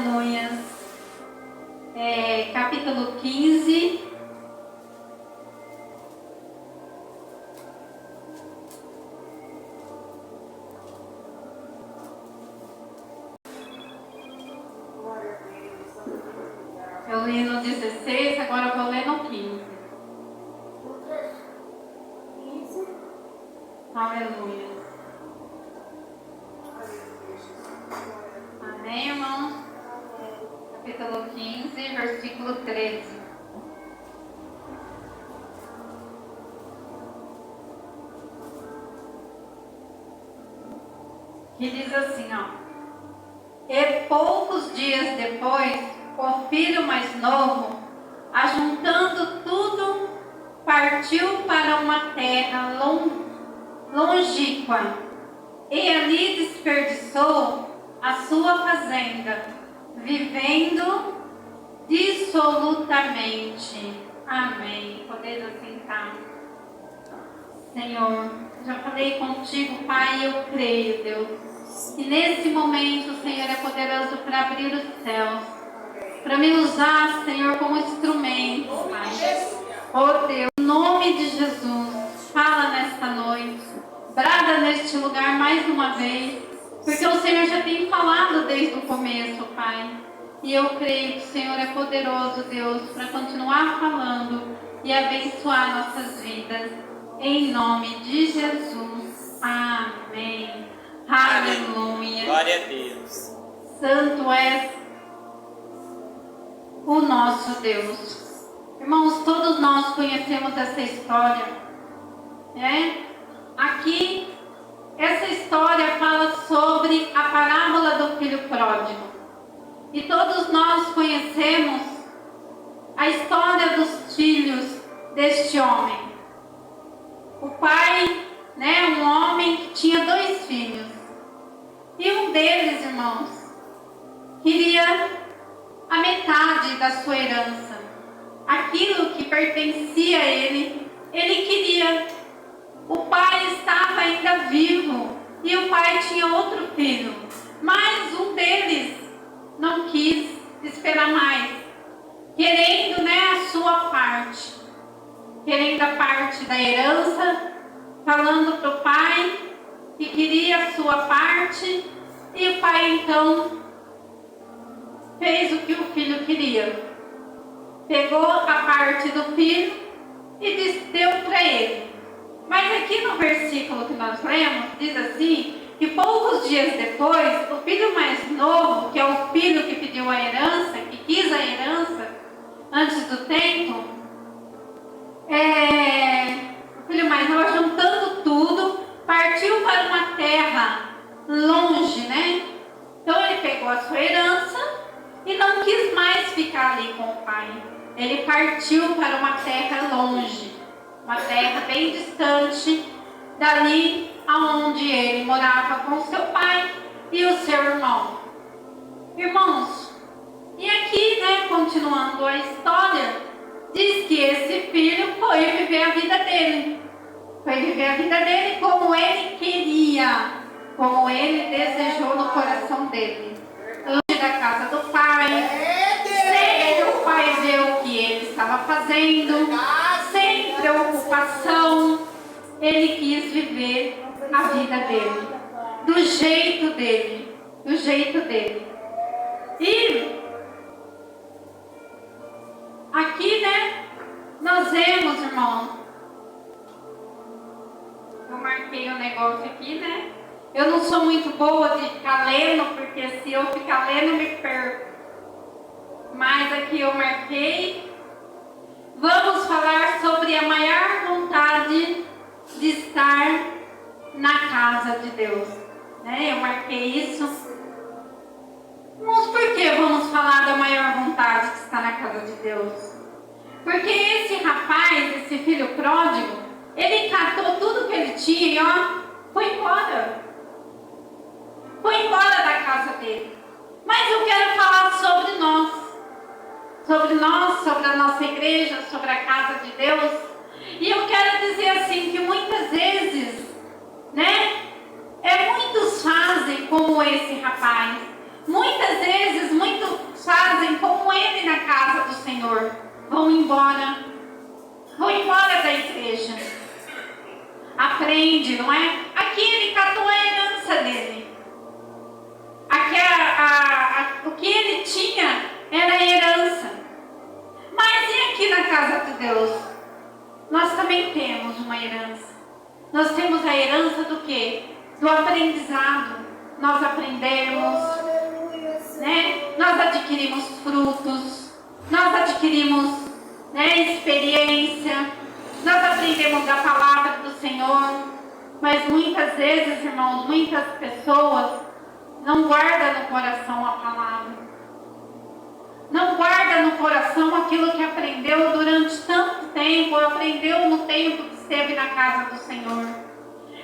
Aleluia. Capítulo 15. Eu li no 16, agora eu vou ler no 15. Aleluia. Amém, irmãos? Capítulo 15, versículo 13. Que diz assim, E poucos dias depois, o filho mais novo, ajuntando tudo, partiu para uma terra longínqua, e ali desperdiçou a sua fazenda, vivendo dissolutamente. Amém. Poder assentar. Senhor, já falei contigo, Pai, eu creio, Deus, que nesse momento o Senhor é poderoso para abrir os céus, para me usar, Senhor, como instrumento, Pai. Oh Deus, em nome de Jesus, fala nesta noite, brada neste lugar mais uma vez, porque o Senhor já tem falado desde o começo, Pai. E eu creio que o Senhor é poderoso, Deus, para continuar falando e abençoar nossas vidas. Em nome de Jesus. Amém. Aleluia. Glória a Deus. Santo é o nosso Deus. Irmãos, todos nós conhecemos essa história, né? Aqui, essa história fala sobre a parábola do filho pródigo. E todos nós conhecemos a história dos filhos deste homem. O pai, né, um homem que tinha 2 filhos. E um deles, irmãos, queria a metade da sua herança. Aquilo que pertencia a ele, ele queria. O pai estava ainda vivo e o pai tinha outro filho. Mas um deles não quis esperar mais, querendo, né, a sua parte, querendo a parte da herança, falando para o pai que queria a sua parte, e o pai então fez o que o filho queria, pegou a parte do filho e deu para ele. Mas aqui no versículo que nós lemos, diz assim, que poucos dias depois, o filho mais novo, que é o filho que pediu a herança, que quis a herança antes do tempo, o filho mais novo, juntando tudo, partiu para uma terra longe, né? Então ele pegou a sua herança e não quis mais ficar ali com o pai. Ele partiu para uma terra longe, uma terra bem distante dali aonde ele morava com seu pai e o seu irmão. Irmãos, e aqui, né, continuando a história, diz que esse filho foi viver a vida dele. Foi viver a vida dele como ele queria, como ele desejou no coração dele. Longe da casa do pai, sem o pai ver o que ele estava fazendo, sem preocupação, ele quis viver a vida dele, do jeito dele, do jeito dele. E aqui, né, nós vemos, irmão, eu marquei um negócio aqui, né? Eu não sou muito boa de ficar lendo, porque se eu ficar lendo, me perco. Mas aqui eu marquei. Vamos falar sobre a maior vontade de estar na casa de Deus, né? Eu marquei isso. Mas por que vamos falar da maior vontade que está na casa de Deus? Porque esse rapaz, esse filho pródigo, ele catou tudo que ele tinha e foi embora. Foi embora da casa dele. Mas eu quero falar sobre nós, sobre a nossa igreja, sobre a casa de Deus. E eu quero dizer assim, que muitas vezes, né, muitos fazem como esse rapaz. Muitas vezes, muito Senhor vão embora da igreja. Aprende, não é? Aqui ele catou a herança dele. Aqui o que ele tinha era a herança. Mas e aqui na casa de Deus? Nós também temos uma herança. Nós temos a herança do quê? Do aprendizado. Nós aprendemos, né? Nós adquirimos frutos, nós adquirimos, né, experiência, nós aprendemos da palavra do Senhor. Mas muitas vezes, irmãos, muitas pessoas não guardam no coração a palavra. Não guarda no coração aquilo que aprendeu durante tanto tempo, aprendeu no tempo que esteve na casa do Senhor.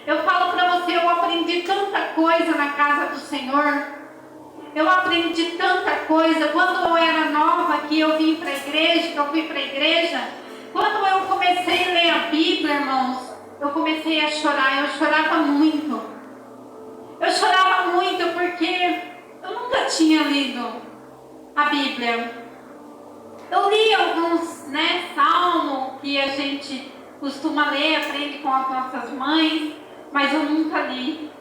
Eu falo para você, eu aprendi tanta coisa na casa do Senhor. Eu aprendi tanta coisa. Quando eu era nova, que eu vim para a igreja, que eu fui para a igreja, quando eu comecei a ler a Bíblia, irmãos, eu comecei a chorar. Eu chorava muito. Eu chorava muito porque eu nunca tinha lido a Bíblia. Eu li alguns, né, salmos que a gente costuma ler, aprende com as nossas mães, mas eu nunca li.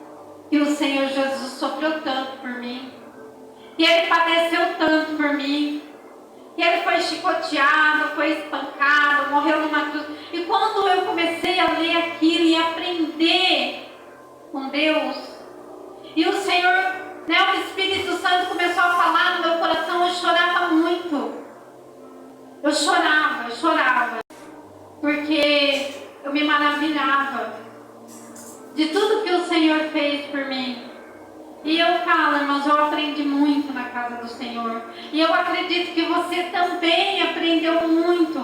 E o Senhor Jesus sofreu tanto por mim. E Ele padeceu tanto por mim. E Ele foi chicoteado, foi espancado, morreu numa cruz. E quando eu comecei a ler aquilo e aprender com Deus, e o Senhor, né, o Espírito Santo começou a falar no meu coração, eu chorava muito. Eu chorava. Porque eu me maravilhava de tudo que o Senhor fez por mim. E eu falo, irmãos, eu aprendi muito na casa do Senhor. E eu acredito que você também aprendeu muito.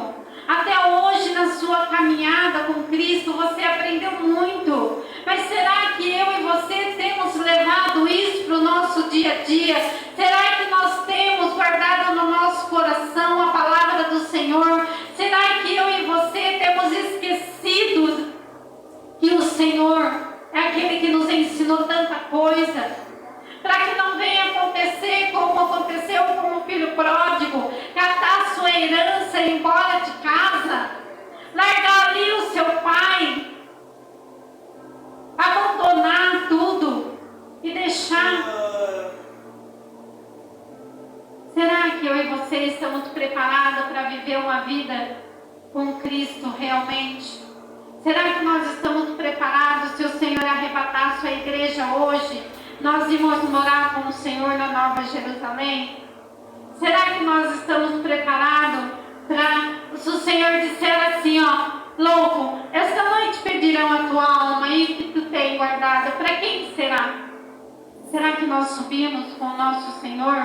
Até hoje, na sua caminhada com Cristo, você aprendeu muito. Mas será que eu e você temos levado isso para o nosso dia a dia? Será que nós temos guardado no nosso coração a palavra do Senhor? Será que eu e você temos esquecido que o Senhor é aquele que nos ensinou tanta coisa? Para que não venha acontecer como aconteceu com o filho pródigo, catar sua herança e ir embora de casa, largar ali o seu pai, abandonar tudo e deixar. Será que eu e você estamos preparados para viver uma vida com Cristo realmente? Será que nós estamos preparados se o Senhor arrebatar a sua igreja hoje? Nós irmos morar com o Senhor na Nova Jerusalém? Será que nós estamos preparados para, se o Senhor disser assim, ó, louco, esta noite pedirão a tua alma e que tu tem guardado, para quem será? Será que nós subimos com o nosso Senhor?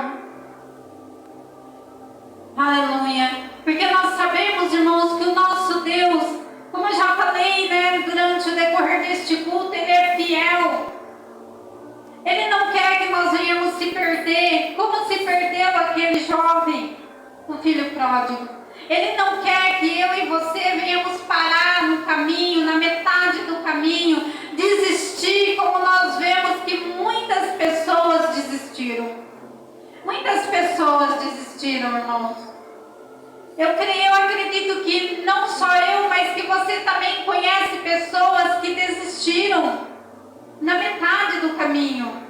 Aleluia! Porque nós sabemos, irmãos, que o nosso Deus, como eu já falei, né, durante o decorrer deste culto, Ele é fiel. Ele não quer que nós venhamos se perder, como se perdeu aquele jovem, o filho pródigo. Ele não quer que eu e você venhamos parar no caminho, na metade do caminho, desistir, como nós vemos que muitas pessoas desistiram. Muitas pessoas desistiram, irmãos. Eu acredito que não só eu, mas que você também conhece pessoas que desistiram na metade do caminho.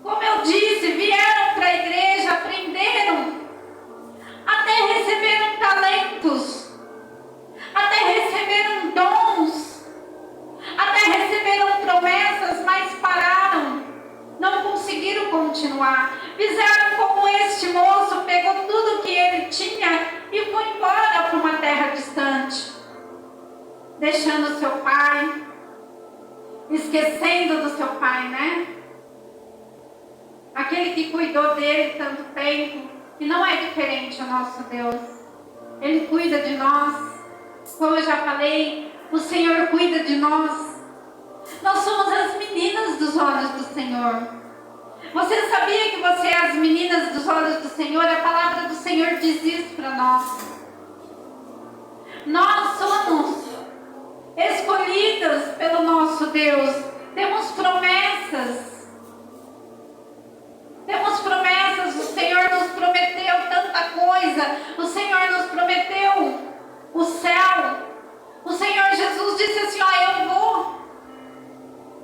Como eu disse, vieram para a igreja, aprenderam, até receberam talentos, até receberam dons, até receberam promessas, mas pararam, não conseguiram continuar. Fizeram como este moço, pegou tudo que ele tinha e foi embora para uma terra distante, deixando seu pai, esquecendo do seu pai, né? Aquele que cuidou dele tanto tempo, e não é diferente o nosso Deus. Ele cuida de nós. Como eu já falei, o Senhor cuida de nós. Nós somos as meninas dos olhos do Senhor. Você sabia que você é as meninas dos olhos do Senhor? A palavra do Senhor diz isso para nós. Nós somos escolhidas pelo nosso Deus. Temos promessas. Temos promessas, o Senhor nos prometeu tanta coisa, o Senhor nos prometeu o céu. O Senhor Jesus disse assim,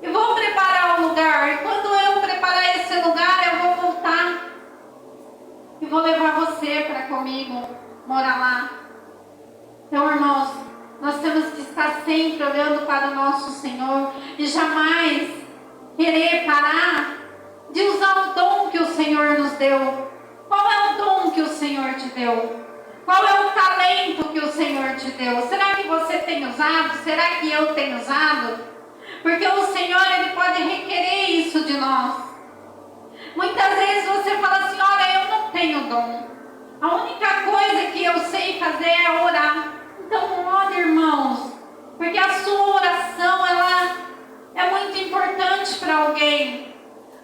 eu vou preparar o lugar. E quando eu preparar esse lugar, eu vou voltar. E vou levar você para comigo, morar lá. Então, irmãos, nós temos que estar sempre olhando para o nosso Senhor e jamais querer parar de usar o dom que o Senhor nos deu. Qual é o dom que o Senhor te deu? Qual é o talento que o Senhor te deu? Será que você tem usado? Será que eu tenho usado? Porque o Senhor, Ele pode requerer isso de nós. Muitas vezes você fala assim, olha, eu não tenho dom. A única coisa que eu sei fazer é orar. Então, ore, irmãos, porque a sua oração, ela é muito importante para alguém.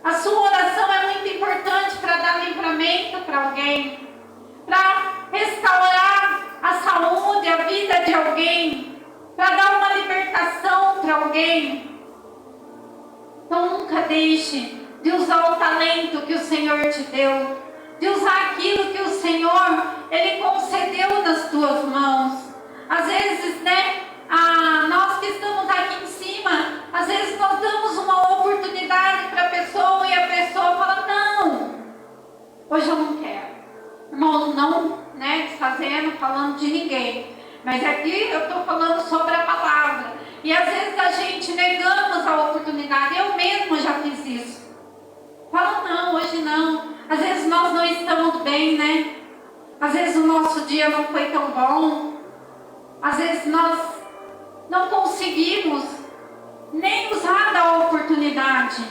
A sua oração é muito importante para dar livramento para alguém, para restaurar a saúde, a vida de alguém, para dar uma libertação para alguém. Então, nunca deixe de usar o talento que o Senhor te deu, de usar aquilo que o Senhor, Ele concedeu nas tuas mãos. Às vezes, nós que estamos aqui em cima, às vezes nós damos uma oportunidade para a pessoa e a pessoa fala, não, hoje eu não quero. Irmãos, não, desfazendo, falando de ninguém. Mas aqui eu estou falando sobre a palavra. E às vezes a gente negamos a oportunidade. Eu mesmo já fiz isso. Fala, não, hoje não. Às vezes nós não estamos bem, Às vezes o nosso dia não foi tão bom. Às vezes nós não conseguimos nem usar da oportunidade.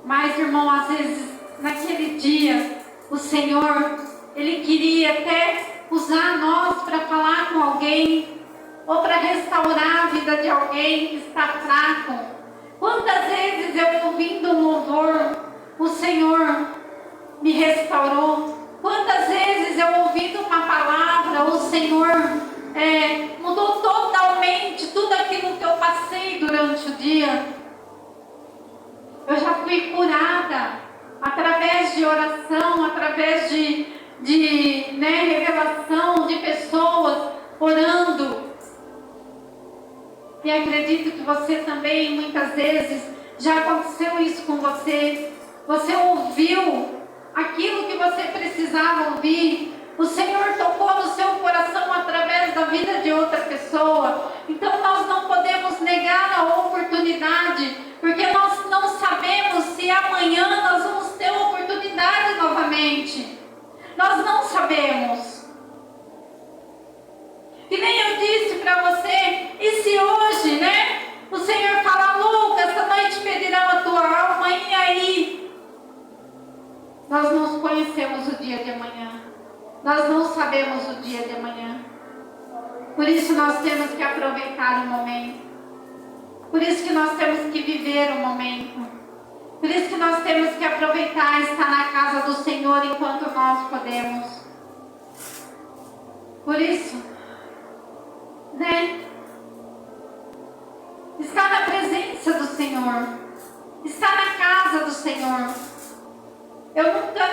Mas, irmão, às vezes naquele dia o Senhor, Ele queria até usar nós para falar com alguém ou para restaurar a vida de alguém que está fraco. Quantas vezes eu ouvindo um louvor, o Senhor me restaurou. Quantas vezes eu ouvindo uma palavra, o Senhor mudou totalmente tudo aquilo que eu passei durante o dia. Eu já fui curada através de oração, através de revelação de pessoas orando. E acredito que você também, muitas vezes, já aconteceu isso com você. Você ouviu aquilo que você precisava ouvir. O Senhor tocou no seu coração através da vida de outra pessoa. Então nós não podemos negar a oportunidade, porque nós não sabemos se amanhã nós vamos ter oportunidade novamente. Nós não sabemos. Que nem eu disse para você, e se hoje, o Senhor fala, Lucas, essa noite pedirão a tua alma, e aí? Nós não conhecemos o dia de amanhã. Nós não sabemos o dia de amanhã. Por isso nós temos que aproveitar o momento. Por isso que nós temos que viver o momento. Por isso que nós temos que aproveitar e estar na casa do Senhor enquanto nós podemos. Por isso, estar na presença do Senhor. Estar na casa do Senhor. Eu nunca...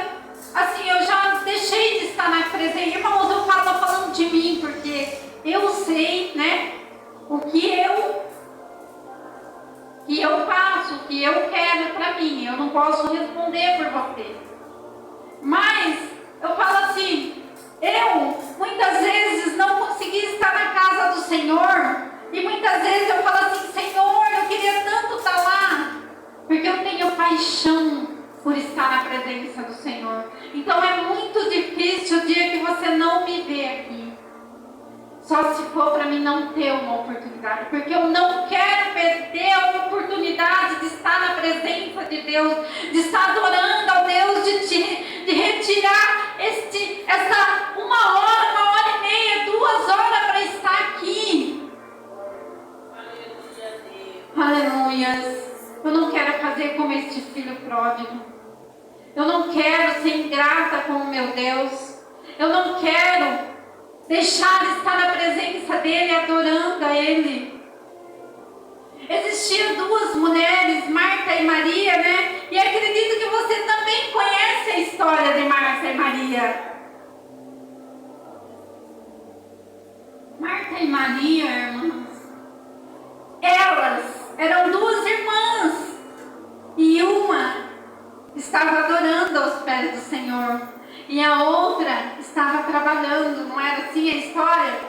eu já deixei de estar na presença. Irmãos, eu estou falando de mim, porque eu sei, o que eu faço, o que eu quero para mim. Eu não posso responder por você. Mas, eu falo assim, eu, muitas vezes, não consegui estar na casa do Senhor. E muitas vezes eu falo assim, Senhor, eu queria tanto estar lá. Porque eu tenho paixão por estar na presença do Senhor. Então é muito difícil o dia que você não me vê aqui. Só se for para mim não ter uma oportunidade. Porque eu não quero perder a oportunidade de estar na presença de Deus, de estar adorando ao Deus, de retirar essa 1 hora e meia, 2 horas para estar aqui. Aleluia. Eu não quero fazer como este filho pródigo. Eu não quero ser ingrata com o meu Deus. Eu não quero deixar de estar na presença dEle, adorando a Ele. Existiam 2 mulheres, Marta e Maria, E acredito que você também conhece a história de Marta e Maria. e Maria, irmãs, elas eram duas irmãs. E uma estava adorando aos pés do Senhor. E a outra estava trabalhando. Não era assim a história?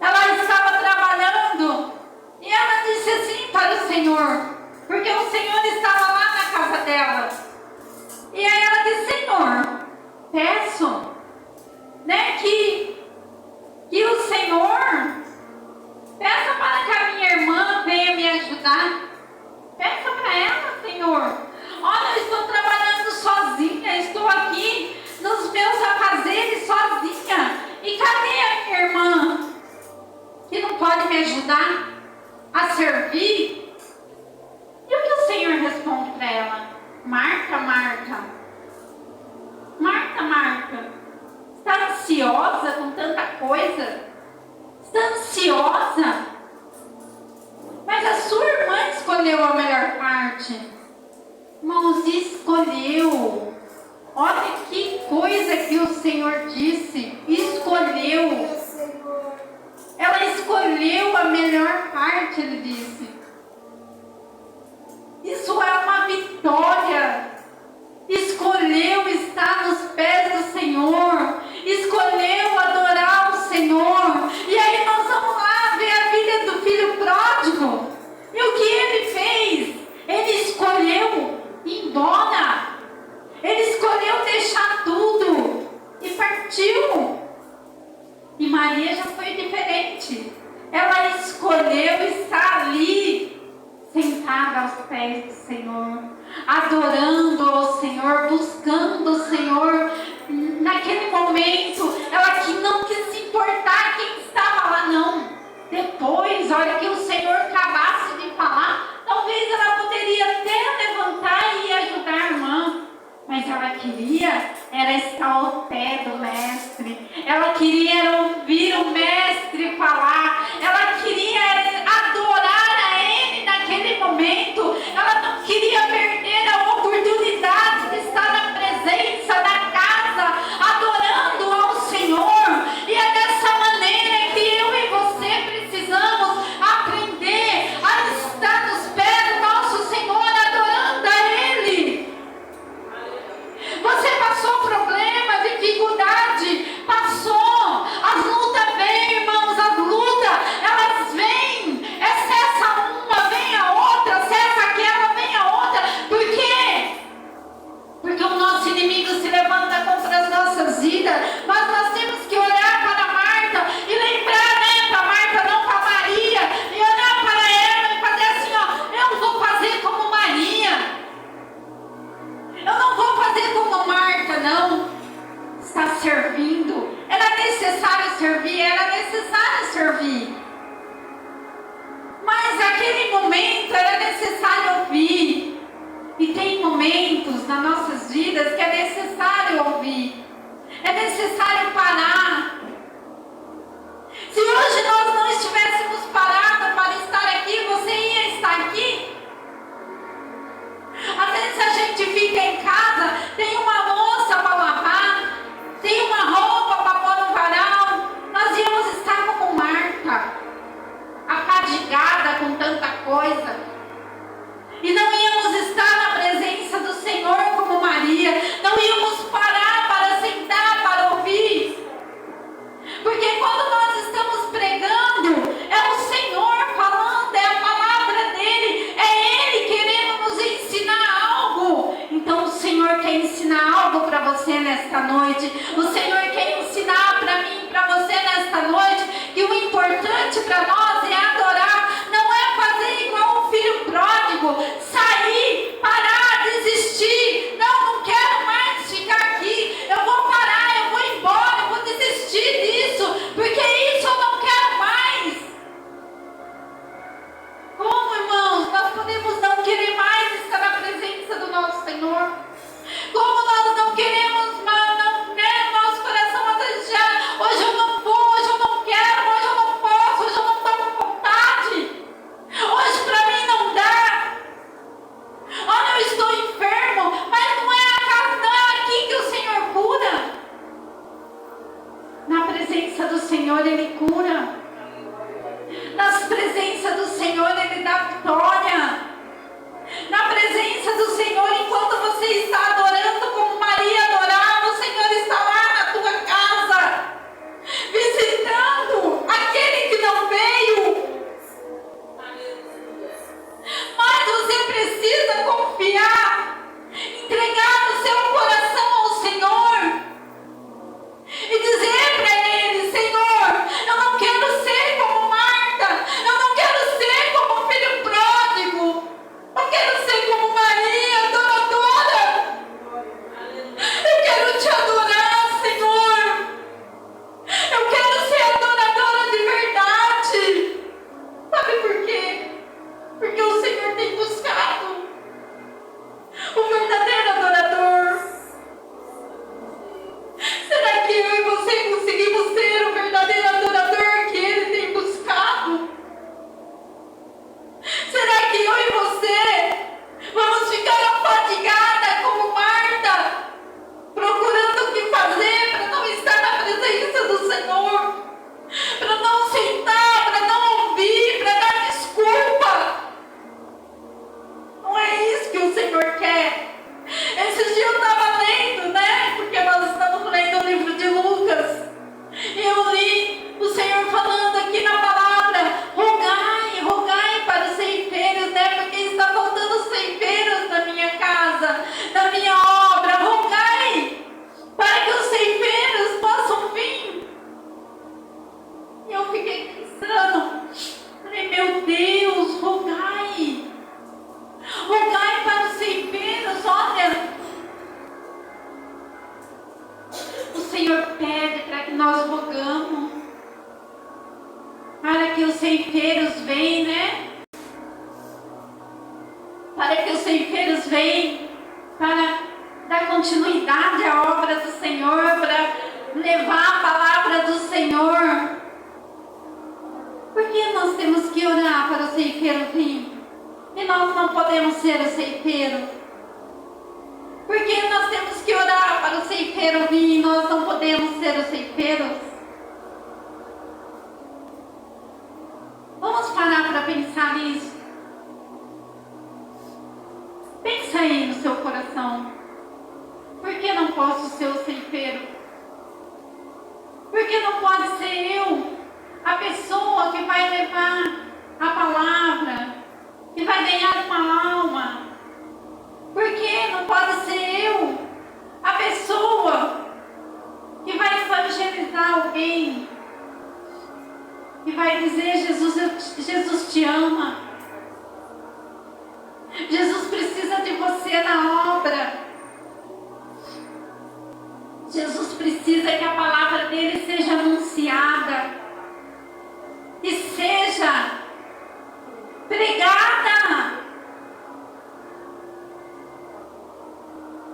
Ela estava trabalhando. E ela disse assim para o Senhor. Porque o Senhor estava lá na casa dela. E aí ela disse: Senhor, peço, né, que o Senhor peça para que a minha irmã venha me ajudar. Peça para ela, Senhor. Olha, eu estou trabalhando sozinha, estou aqui nos meus afazeres sozinha. E cadê a minha irmã que não pode me ajudar a servir? E o que o Senhor responde para ela? Marta, Marta, Marta, Marta, está ansiosa com tanta coisa? Está ansiosa? Mas a sua irmã escolheu a melhor parte. Irmãos, escolheu. Olha que coisa que o Senhor disse. Escolheu. Ela escolheu a melhor parte, ele disse. Isso é uma vitória. Escolheu estar nos pés do Senhor. Escolheu adorar o Senhor. E aí nós vamos lá ver a vida do filho pródigo. E o que ele fez? Ele escolheu ir embora. Ele escolheu deixar tudo e partiu. E Maria já foi diferente. Ela escolheu estar ali, sentada aos pés do Senhor, adorando ao Senhor, buscando o Senhor. Naquele momento, ela que não quis se importar quem estava lá, não. Depois, a hora que o Senhor acabasse de falar, talvez ela poderia até levantar e ajudar a irmã. Mas ela queria era estar ao pé do Mestre. Ela queria ouvir o Mestre falar. Ela queria adorar a Ele naquele momento. Ela não queria perder a oportunidade de estar na presença da casa, adorando ao Senhor. E é dessa maneira que eu e você precisamos aprender a estar nos pés do nosso Senhor, adorando a Ele. Você passou problema, dificuldade, passou. As lutas vêm, irmãos, as lutas, elas vêm. Cessa uma, vem a outra, cessa aquela, vem a outra. Por quê? Porque o nosso inimigo se levanta contra as nossas vidas. Mas nós temos que olhar para Marta e lembrar, né, para Marta, não para Maria. E olhar para ela e fazer assim, ó, eu vou fazer como Maria. Eu não vou fazer como Marta, não. Está servindo. Era necessário servir, era necessário servir. Mas naquele momento era necessário ouvir. E tem momentos nas nossas vidas que é necessário ouvir. É necessário parar. Se hoje nós não estivéssemos parados para estar aqui, você ia estar aqui? Às vezes a gente fica em casa, tem uma louça para lavar, tem uma roupa para pôr no varal. Nós íamos estar como Marta, afadigada com tanta coisa. E não íamos estar na presença do Senhor como Maria. Não íamos parar para sentar, para ouvir. Porque quando nós estamos pregando, é o Senhor falando, é a palavra dEle, é Ele querendo nos ensinar algo. Então o Senhor quer ensinar algo para você nesta noite. O Senhor quer ensinar para mim e para você nesta noite que o importante para nós é adorar. Não é fazer igual o filho pródigo, sair, parar, desistir. Não quero mais ficar aqui. Eu vou parar, eu vou embora, eu vou desistir disso, porque isso eu não quero mais. Como, irmãos, nós podemos não querer mais estar na presença do nosso Senhor? Como nós não queremos, não, né, nosso coração a desejar, hoje eu não vou, hoje eu não quero, hoje eu não posso, hoje eu não estou com vontade, hoje para mim não dá. Olha, eu estou enfermo, mas não é aqui que o Senhor cura. Na presença do Senhor Ele cura. Senhor pede, para que nós rogamos, para que os ceifeiros venham, né? Para que os ceifeiros venham, para dar continuidade à obra do Senhor, para levar a palavra do Senhor. Por que nós temos que orar para o ceifeiro vir? E nós não podemos ser o ceifeiro? Por que nós temos que orar para o ceifeiro vir e nós não podemos ser os ceifeiros? Vamos parar para pensar nisso. Pensa aí no seu coração. Por que não posso ser o ceifeiro? Por que não pode ser eu a pessoa que vai levar a palavra, que vai ganhar uma alma? Por que não pode ser eu a pessoa que vai evangelizar alguém, que vai dizer: Jesus te ama, Jesus precisa de você na obra, Jesus precisa que a palavra dele seja anunciada e seja pregada.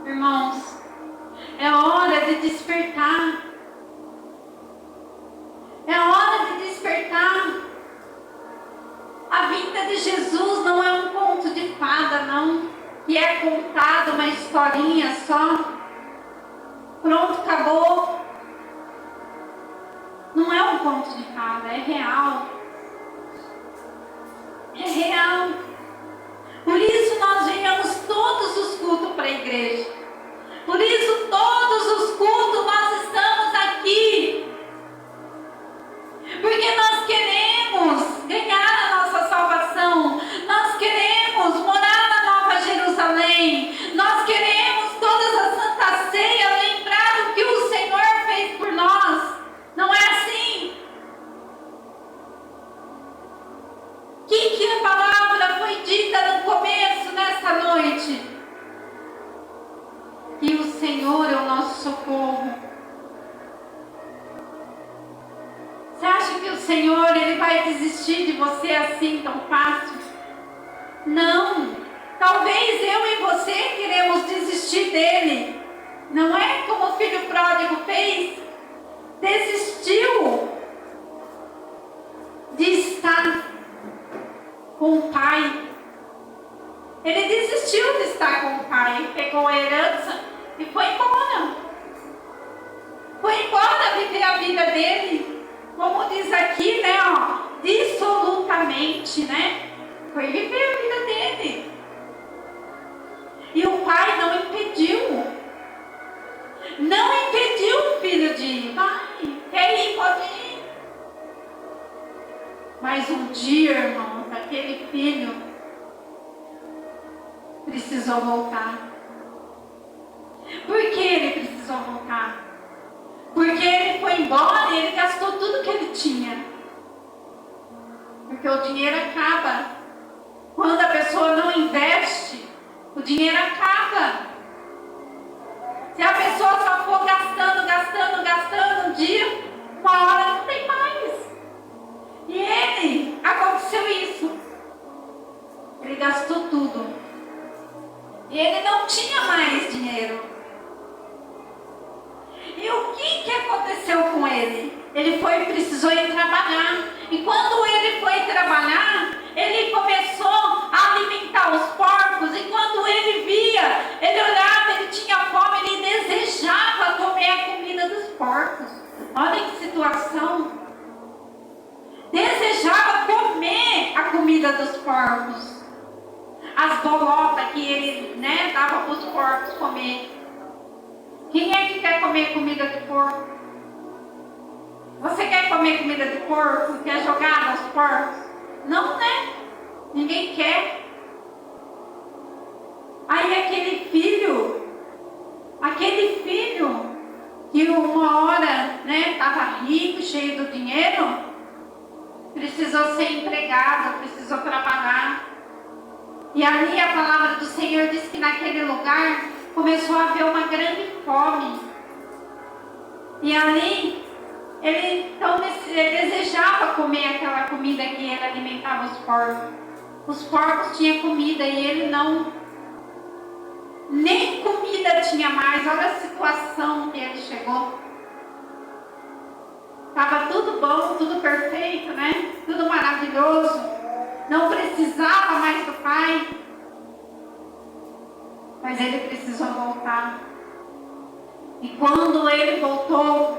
Irmãos, é hora de despertar. É hora de despertar. A vinda de Jesus não é um conto de fada, não, que é contado uma historinha só. Pronto, acabou. Não é um conto de fada, é real. É real. Por isso nós viemos todos os cultos para a igreja. Por isso todos os cultos nós estamos aqui. Porque nós queremos ganhar a nossa salvação. Nós queremos morar na Nova Jerusalém. Nós queremos todas as Santa Ceia lembrar o que o Senhor fez por nós. Não é assim? Que a palavra foi dita no começo nessa noite? Que o Senhor é o nosso socorro. Você acha que o Senhor ele vai desistir de você assim tão fácil? Não. Talvez eu e você queremos desistir dele. Não é como o filho pródigo fez? Desistiu de estar com o pai. Ele desistiu de estar com o pai. Pegou a herança e foi embora. Foi embora viver a vida dele. Como diz aqui, né, ó, dissolutamente, né? Foi viver a vida dele. E o pai não impediu. Não impediu o filho de ir. Vai, quer ir, pode ir. Mas um dia, irmãos, aquele filho precisou voltar. Por que ele precisou voltar? Porque ele foi embora e ele gastou tudo que ele tinha. Porque o dinheiro acaba. Quando a pessoa não investe, o dinheiro acaba. Se a pessoa só for gastando um dia, uma hora não tem mais. E ele, aconteceu isso. Ele gastou tudo. E ele não tinha mais dinheiro. E o que aconteceu com ele? Ele precisou ir trabalhar. E quando ele foi trabalhar, ele começou a alimentar os porcos. E quando ele via, ele olhava, ele tinha fome, ele desejava comer a comida dos porcos. Olha que situação. Desejava comer a comida dos porcos. As bolotas que ele, né, dava para os porcos comer. Quem é que quer comer comida de porco? Você quer comer comida de porco? Quer jogar nos porcos? Não, né? Ninguém quer. Aí aquele filho que uma hora, né, estava rico, cheio do dinheiro, precisou ser empregado, precisou trabalhar. E ali a palavra do Senhor diz que naquele lugar começou a haver uma grande fome. E ali, ele então desejava comer aquela comida que ele alimentava os porcos. Os porcos tinham comida e ele não. Nem comida tinha mais. Olha a situação que ele chegou. Estava tudo bom, tudo perfeito, né? Tudo maravilhoso. Não precisava mais do pai. Mas ele precisou voltar. E quando ele voltou,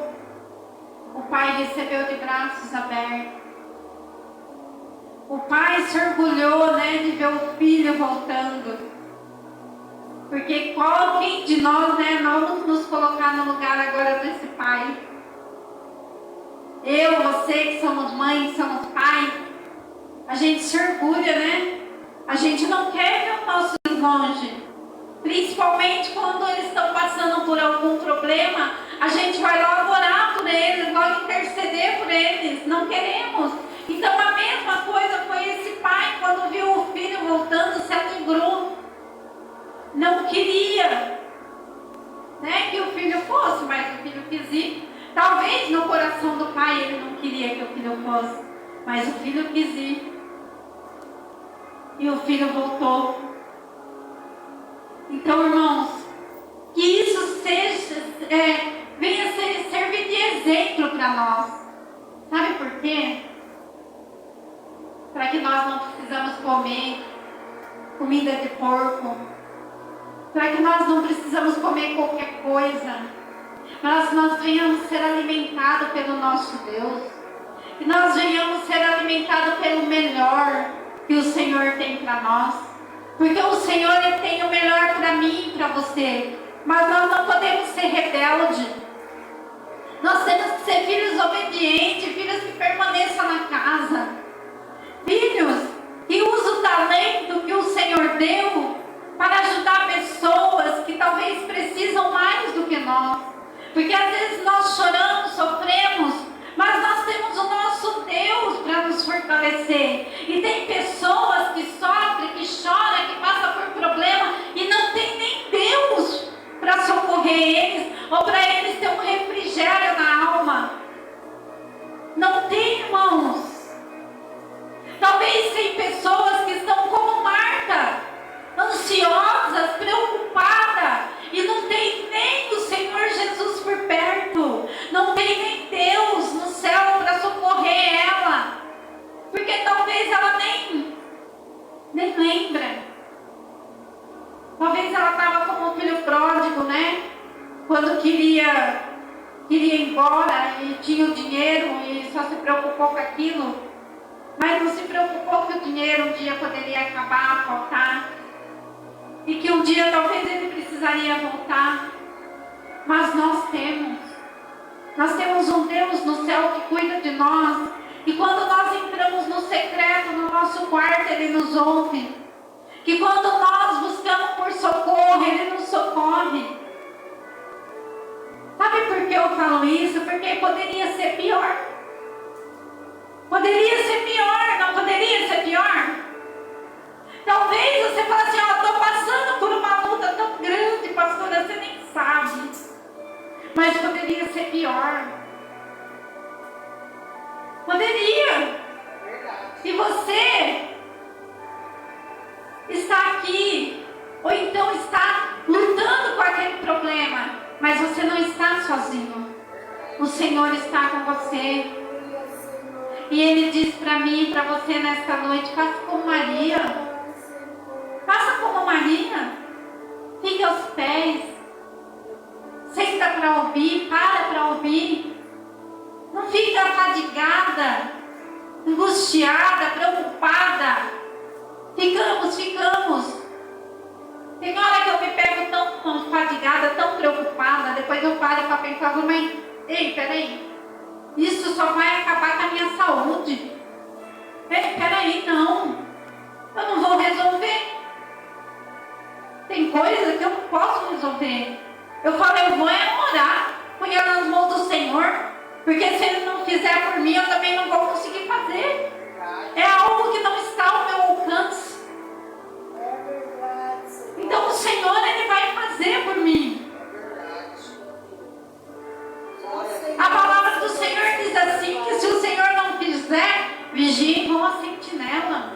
o pai recebeu de braços abertos. O pai se orgulhou, né, de ver o filho voltando. Porque quem de nós, né, vamos nos colocar no lugar agora desse pai? Eu, você que somos mãe, que somos pai, a gente se orgulha, né? A gente não quer ver os nossos filhos longe. Principalmente quando eles estão passando por algum problema, a gente vai logo orar por eles, logo interceder por eles. Não queremos. Então a mesma coisa foi esse pai quando viu o filho voltando, se alegrou. Não queria, né, que o filho fosse, mas o filho quis ir. Talvez no coração do pai ele não queria que o filho fosse, mas o filho quis ir. E o filho voltou. Então, irmãos, que isso venha servir de exemplo para nós. Sabe por quê? Para que nós não precisamos comer comida de porco. Para que nós não precisamos comer qualquer coisa. Mas nós venhamos ser alimentados pelo nosso Deus. Que nós venhamos ser alimentados pelo melhor que o Senhor tem para nós. Porque o Senhor ele tem o melhor para mim e para você. Mas nós não podemos ser rebeldes. Nós temos que ser filhos obedientes, filhos que permaneçam na casa. Filhos que usam o talento que o Senhor deu para ajudar pessoas que talvez precisam mais do que nós. Porque às vezes nós choramos, sofremos, mas nós temos o nosso Deus para nos fortalecer. E tem pessoas que sofrem, que choram, que passam por problema e não tem nem Deus para socorrer eles ou para eles ter um refrigério na alma. Não tem, irmãos. Talvez tem pessoas que estão como Marta, ansiosas, preocupadas, e não tem nem o Senhor Jesus por perto, não tem nem Deus no céu para socorrer ela, porque talvez ela nem lembra. Talvez ela estava como o filho pródigo, né? Quando queria ir embora e tinha o dinheiro e só se preocupou com aquilo. Mas não se preocupou que o dinheiro um dia poderia acabar, faltar. E que um dia talvez ele precisaria voltar. Mas nós temos um Deus no céu que cuida de nós. E quando nós entramos no secreto, no nosso quarto, Ele nos ouve. Que quando nós buscamos por socorro, Ele nos socorre. Sabe por que eu falo isso? Porque poderia ser pior. Poderia ser pior, não poderia ser pior? Talvez você fale assim, estou passando por uma luta tão grande, pastora, você nem sabe. Mas poderia ser pior. Poderia. E você está aqui, ou então está lutando com aquele problema, mas você não está sozinho. O Senhor está com você. E Ele diz para mim e para você nesta noite, faça como Maria. Faça como Maria. Fique aos pés. Senta para ouvir, para ouvir. Não fica fadigada, angustiada, preocupada. Ficamos. Tem hora que eu me pego tão fadigada, tão preocupada. Depois eu paro para pensar, mas, ei, peraí. Isso só vai acabar com a minha saúde. Peraí, não. Eu não vou resolver. Tem coisa que eu não posso resolver. Eu falo, eu vou orar, põe nas mãos do Senhor. Porque se Ele não fizer por mim, eu também não vou conseguir fazer. É algo que não está ao meu alcance. Então o Senhor, Ele vai fazer por mim. assim que se o Senhor não fizer, vigiem como a sentinela.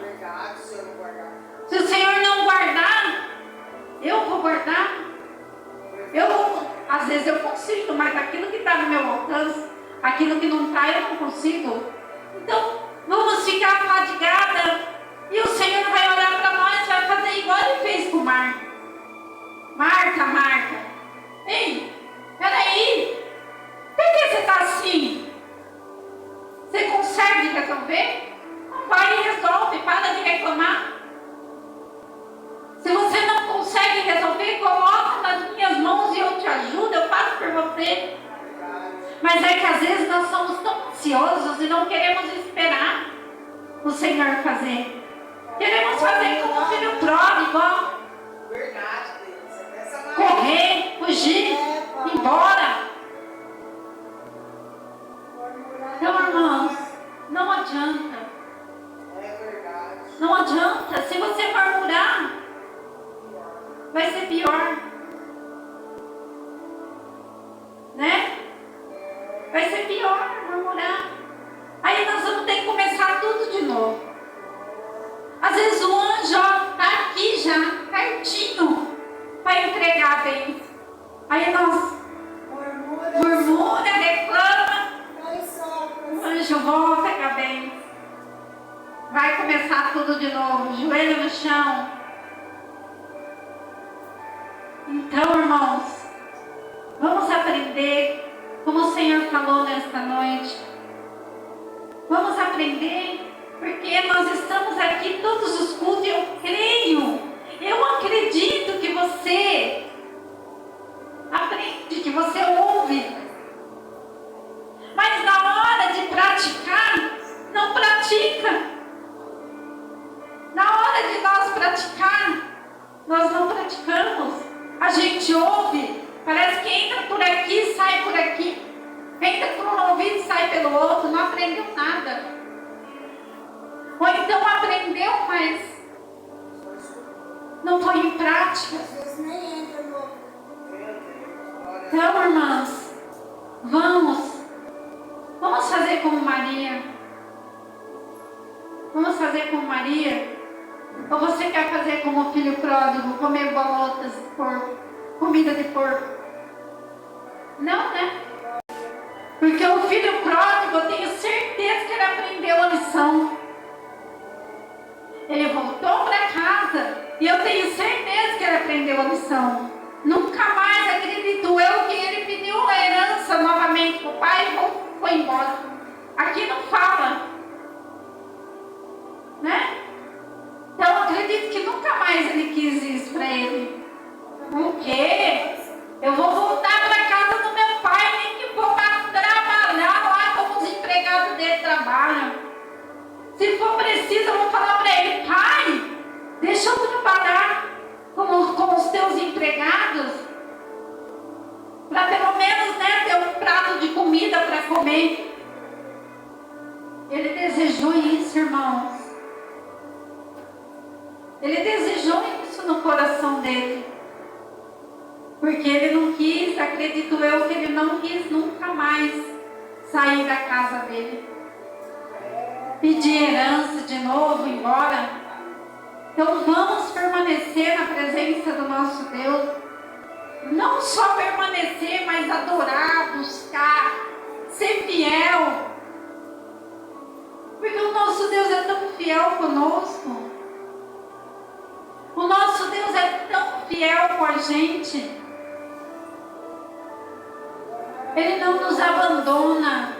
Se o Senhor não guardar, eu vou guardar. Às vezes eu consigo, mas aquilo que está no meu alcance, aquilo que não está, eu não consigo. Então, vamos ficar fadigadas. E o Senhor vai olhar para nós e vai fazer igual Ele fez com Marta. Marta, ei, peraí, por que você está assim? Você consegue resolver? Vai e resolve, para de reclamar. Se você não consegue resolver, coloca nas minhas mãos e eu te ajudo, eu faço por você. Mas é que às vezes nós somos tão ansiosos e não queremos esperar o Senhor fazer. Queremos fazer como o filho pródigo, ó. Correr, fugir, ir embora. Então, irmãos, não adianta. Não adianta. Se você murmurar, vai ser pior. Né? Vai ser pior murmurar. Aí nós vamos ter que começar tudo de novo. Às vezes o anjo está aqui já, pertinho, para entregar a bênção. Aí nós murmura, reclama. O anjo volta com a bênção. Vai começar tudo de novo, joelho no chão. Então, irmãos, vamos aprender, como o Senhor falou nesta noite. Vamos aprender, porque nós estamos aqui todos os cultos e eu acredito que você aprende, que você ouve. Mas na hora de praticar, não pratica. Na hora de nós praticar, nós não praticamos. A gente ouve, parece que entra por aqui e sai por aqui. Entra por um ouvido e sai pelo outro, não aprendeu nada. Ou então aprendeu, mas não foi em prática. Então, irmãs, vamos fazer como Maria. Vamos fazer como Maria? Ou você quer fazer como o filho pródigo, comer bolotas de porco, comida de porco? Não, né? Porque o filho pródigo, eu tenho certeza que ele aprendeu a lição. Ele voltou para casa e eu tenho certeza que ele aprendeu a lição. Nunca mais acredito eu que ele pediu a herança novamente para o pai e foi embora. Aqui não fala, né? Então eu acredito que nunca mais ele quis isso para ele. O quê? Eu vou voltar para casa do meu pai, nem que vou trabalhar lá como os empregados dele trabalham. Se for preciso, eu vou falar para ele: pai, deixa eu trabalhar com os teus empregados, para pelo menos, né, ter um prato de comida para comer. Ele desejou isso, irmãos. Ele desejou isso no coração dele. Porque ele não quis, acredito eu, que ele não quis nunca mais sair da casa dele. Pedir herança de novo, embora. Então vamos permanecer na presença do nosso Deus. Não só permanecer, mas adorar, buscar, ser fiel. Porque o nosso Deus é tão fiel conosco. O nosso Deus é tão fiel com a gente. Ele não nos abandona.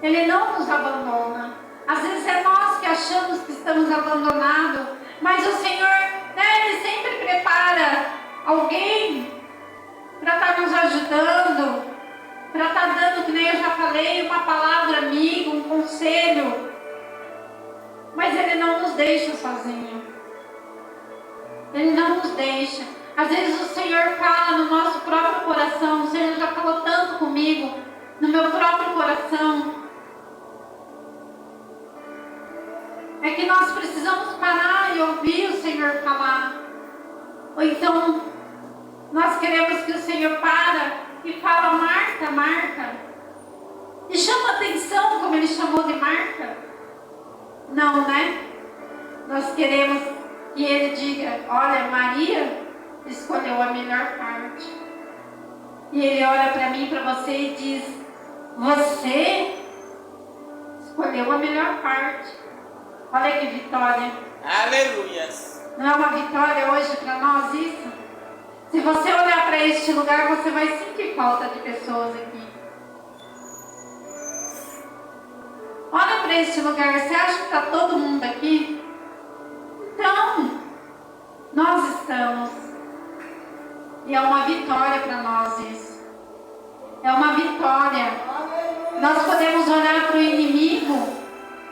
Ele não nos abandona. Às vezes é nós que achamos que estamos abandonados. Mas o Senhor, né, Ele sempre prepara alguém para estar nos ajudando, para estar dando, que nem eu já falei, uma palavra amiga, um conselho. Mas Ele não nos deixa sozinho. Ele não nos deixa. Às vezes o Senhor fala no nosso próprio coração. O Senhor já falou tanto comigo, no meu próprio coração. É que nós precisamos parar e ouvir o Senhor falar. Ou então, nós queremos que o Senhor para e fala: Marta, Marta, Não, né? Nós queremos que Ele diga, olha, Maria escolheu a melhor parte. E Ele olha para mim, para você e diz, você escolheu a melhor parte. Olha que vitória. Aleluia. Não é uma vitória hoje para nós isso? Se você olhar para este lugar, você vai sentir falta de pessoas aqui. Olha para este lugar, você acha que está todo mundo aqui? Então, nós estamos. E é uma vitória para nós isso. É uma vitória. Nós podemos olhar para o inimigo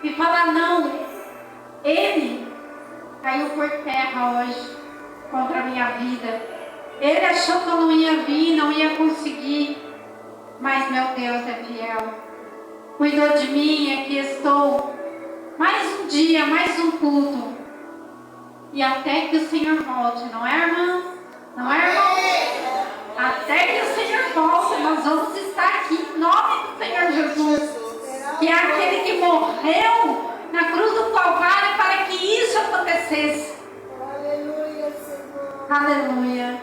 e falar, não, ele caiu por terra hoje contra a minha vida. Ele achou que eu não ia vir, não ia conseguir. Mas meu Deus é fiel. Cuidou de mim, aqui estou. Mais um dia, mais um culto. E até que o Senhor volte, não é, irmã? Não é, irmão? Até que o Senhor volte, nós vamos estar aqui em nome do Senhor Jesus. Que é aquele que morreu na cruz do Calvário para que isso acontecesse. Aleluia, Senhor. Aleluia.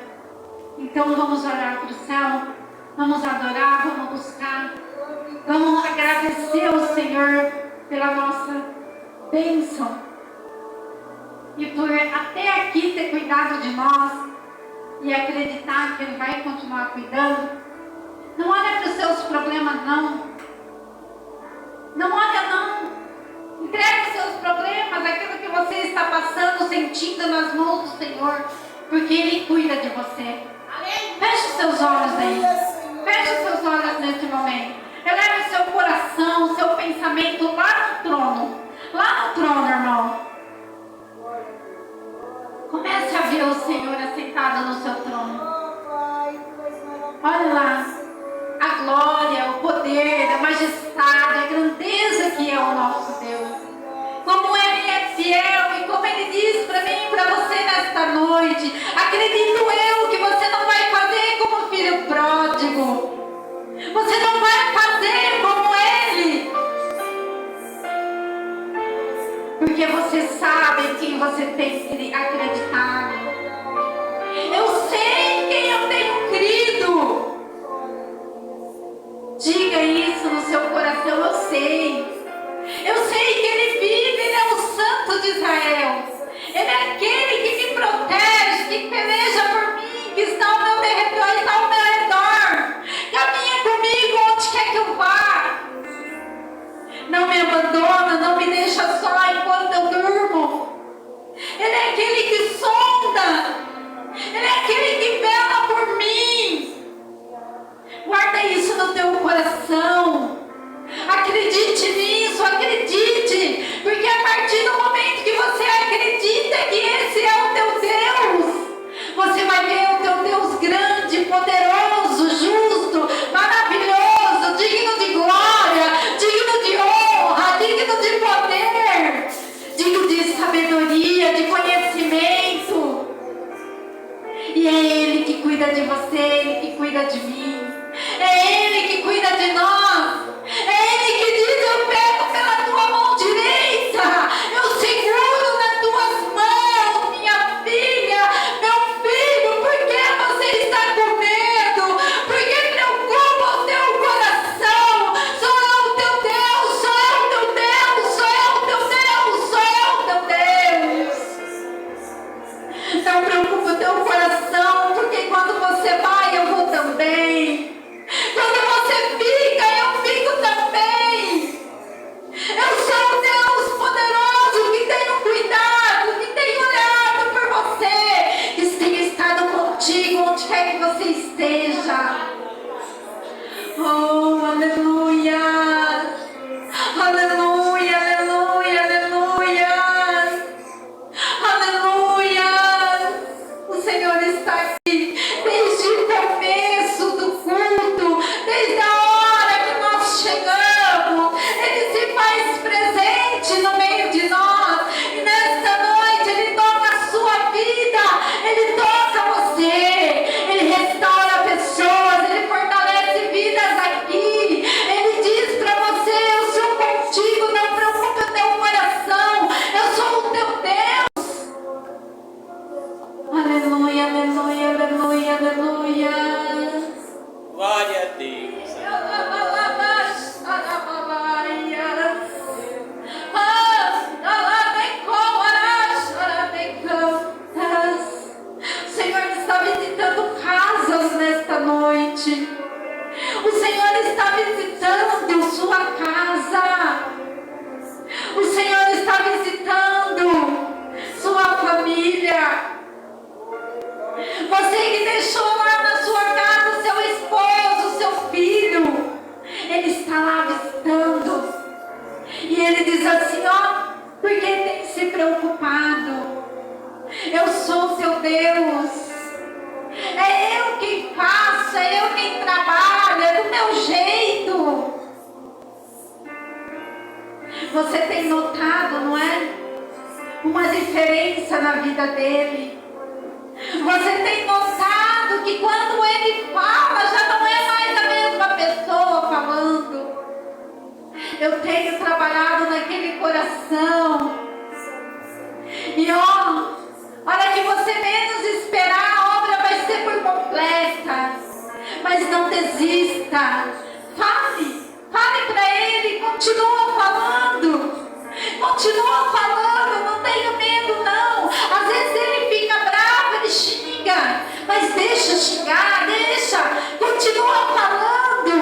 Então vamos orar para o céu. Vamos adorar, vamos buscar. Vamos agradecer ao Senhor pela nossa bênção. E por até aqui ter cuidado de nós. E acreditar que Ele vai continuar cuidando. Não olha para os seus problemas, não. Não olha, não. Entrega os seus problemas, aquilo que você está passando, sentindo nas mãos do Senhor. Porque Ele cuida de você. Feche os seus olhos aí. Feche os seus olhos nesse momento. Eleve o seu coração, o seu pensamento lá no trono. Lá no trono, irmão. Comece a ver o Senhor assentado no seu trono. Olha lá. A glória, o poder, a majestade, a grandeza que é o nosso Deus. Como Ele é fiel e como Ele diz para mim e para você nesta noite. Acredito eu que você não vai fazer como o filho pródigo. Você não vai fazer como Ele. Porque você sabe em quem você tem que acreditar. Eu sei em quem eu tenho crido. Diga isso no seu coração, eu sei. Eu sei que Ele vive, Ele é o Santo de Israel. Ele é aquele que me protege, que peleja por mim, que está ao meu redor, está ao meu redor. Caminha comigo onde quer que eu vá. Não me abandona, não me deixa só enquanto eu durmo. Ele é aquele que sonda. Ele é aquele que vela por mim. Guarda isso no teu coração. Acredite nisso, acredite. Porque a partir do momento que você acredita que esse é o teu Deus, você vai ver o teu Deus grande, poderoso, justo, maravilhoso, digno de glória, digno de honra, digno de poder, digno de sabedoria, de conhecimento. E é Ele que cuida de você, Ele que cuida de mim. É Ele que cuida de nós. É Ele que diz, eu pego pela tua mão direita, eu seguro nas tuas mãos, minha filha, meu filho. Por que você está com medo? Por que preocupa o teu coração? Sou eu o teu Deus, sou eu o teu Deus, sou eu o teu Deus, sou eu o teu Deus. Não preocupa o teu coração, porque quando você vai, eu vou também. Quando você fica, eu fico também. Eu sou o Deus poderoso que tenho cuidado, que tenho olhado por você, que tenho estado contigo onde quer que você esteja. Oh, aleluia. Aleluia, aleluia, aleluia. Aleluia. O Senhor está aqui desde o começo do culto, desde a hora que nós chegamos. Ele se faz presente no meio de nós. E nesta noite Ele toca a sua vida, Ele toca você, Ele restaura pessoas, Ele fortalece vidas aqui. Ele diz para você, eu sou contigo. Glória a Deus. O Senhor está visitando casas nesta noite. O Senhor está visitando sua casa. O Senhor está visitando sua família. Você que deixou lá na sua casa o seu esposo, o seu filho, ele está lá visitando. E ele diz assim, ó, por que tem se preocupado? Eu sou seu Deus. É eu quem faço, é eu quem trabalho, é do meu jeito. Você tem notado, não é? Uma diferença na vida dele. Você tem notado que quando ele fala, já não é mais a mesma pessoa falando. Eu tenho trabalhado naquele coração. E ó, hora que você menos esperar, a obra vai ser por completa. Mas não desista. Fale para ele, continua falando. Continua falando, não tenha medo não. Às vezes ele fica bravo, ele xinga. Mas deixa xingar, continua falando.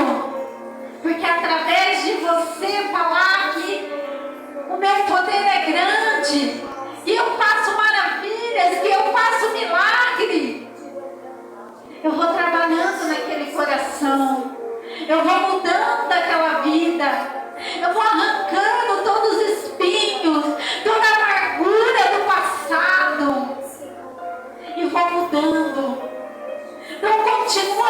Porque através de você falar que o meu poder é grande, que eu faço maravilhas, que eu faço milagre, eu vou trabalhando naquele coração, eu vou mudando aquela vida, eu vou arrancando todos os espinhos, toda a amargura do passado, e vou mudando. Então continua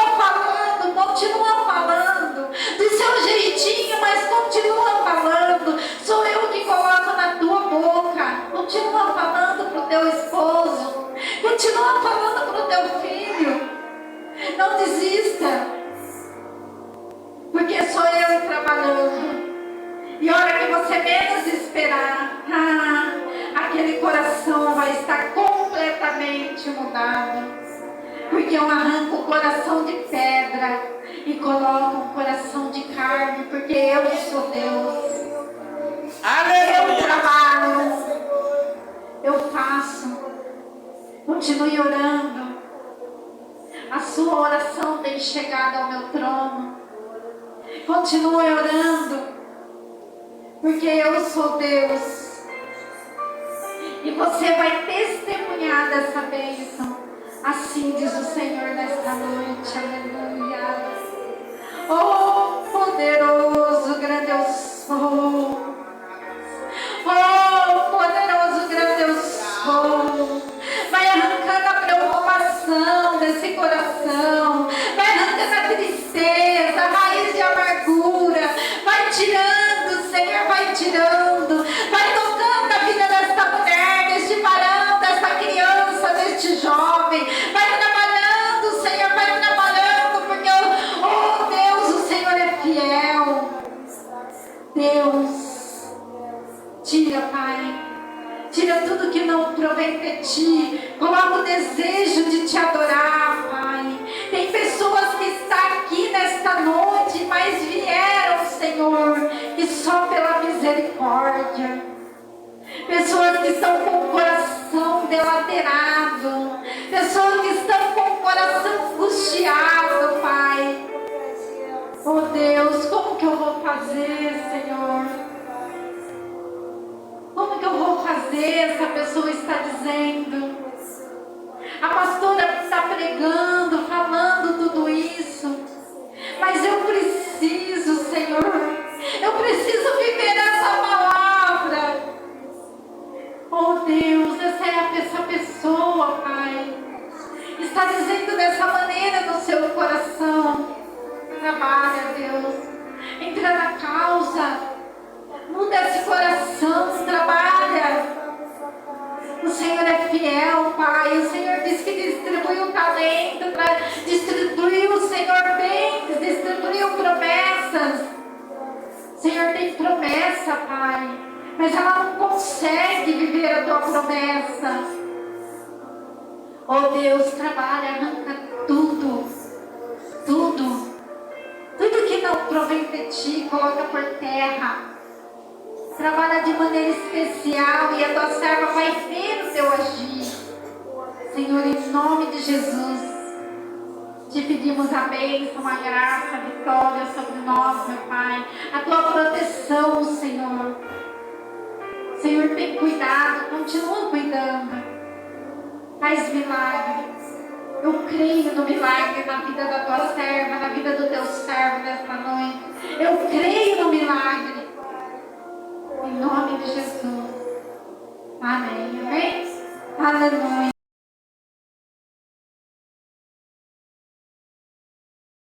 falando, do seu jeitinho, mas continua falando. Sou eu que coloco na tua boca. Continua falando para o teu esposo, continua falando para o teu filho. Não desista, porque sou eu trabalhando. E a hora que você menos esperar, aquele coração vai estar completamente mudado. Porque eu arranco o coração de pedra e coloco um coração de carne, porque eu sou Deus. Aleluia. Eu trabalho, eu faço. Continue orando. A sua oração tem chegado ao meu trono. Continue orando, porque eu sou Deus. E você vai testemunhar dessa bênção. Assim diz o Senhor nesta noite, aleluia. Oh, poderoso, grande eu sou. Oh, poderoso, grande eu sou. Vai arrancando a preocupação desse coração. Vai arrancando a tristeza, a raiz de amargura. Vai tirando, Senhor, vai tirando. Vai tocando a vida desta mulher, deste varão, desta criança, deste jovem. Vai trabalhando, Senhor, vai trabalhando, porque, oh Deus, o Senhor é fiel. Deus, tira, Pai. Tira tudo que não provém de Ti. Coloca o desejo de Te adorar, Pai. Tem pessoas que estão aqui nesta noite, mas vieram, Senhor, e só pela misericórdia. Pessoas que estão com o coração delaterado. Pessoas que estão com o coração angustiado, Pai. Oh Deus, como que eu vou fazer, Senhor? Como que eu vou fazer? Essa pessoa está dizendo. A pastora está pregando, falando tudo isso. Mas eu preciso, Senhor. Eu preciso viver essa palavra. Oh Deus, essa pessoa, Pai, está dizendo dessa maneira no seu coração. Trabalha, Deus. Entra na causa. Muda esse coração, trabalha. O Senhor é fiel, Pai. O Senhor disse que distribuiu o talento, distribuiu, Senhor, bens, distribuiu promessas. O Senhor tem promessa, Pai, mas ela não consegue viver a tua promessa. Oh Deus, trabalha, arranca tudo. ti, coloca por terra. Trabalha de maneira especial e a tua serva vai ver o teu agir. Senhor, em nome de Jesus, te pedimos a bênção, a graça, a vitória sobre nós, meu Pai. A tua proteção, Senhor. Senhor, tem cuidado, continua cuidando. Faz milagre. Eu creio no milagre na vida da tua serva, na vida do teu servo nesta noite. Eu creio no milagre. Em nome de Jesus. Amém. Amém. Aleluia.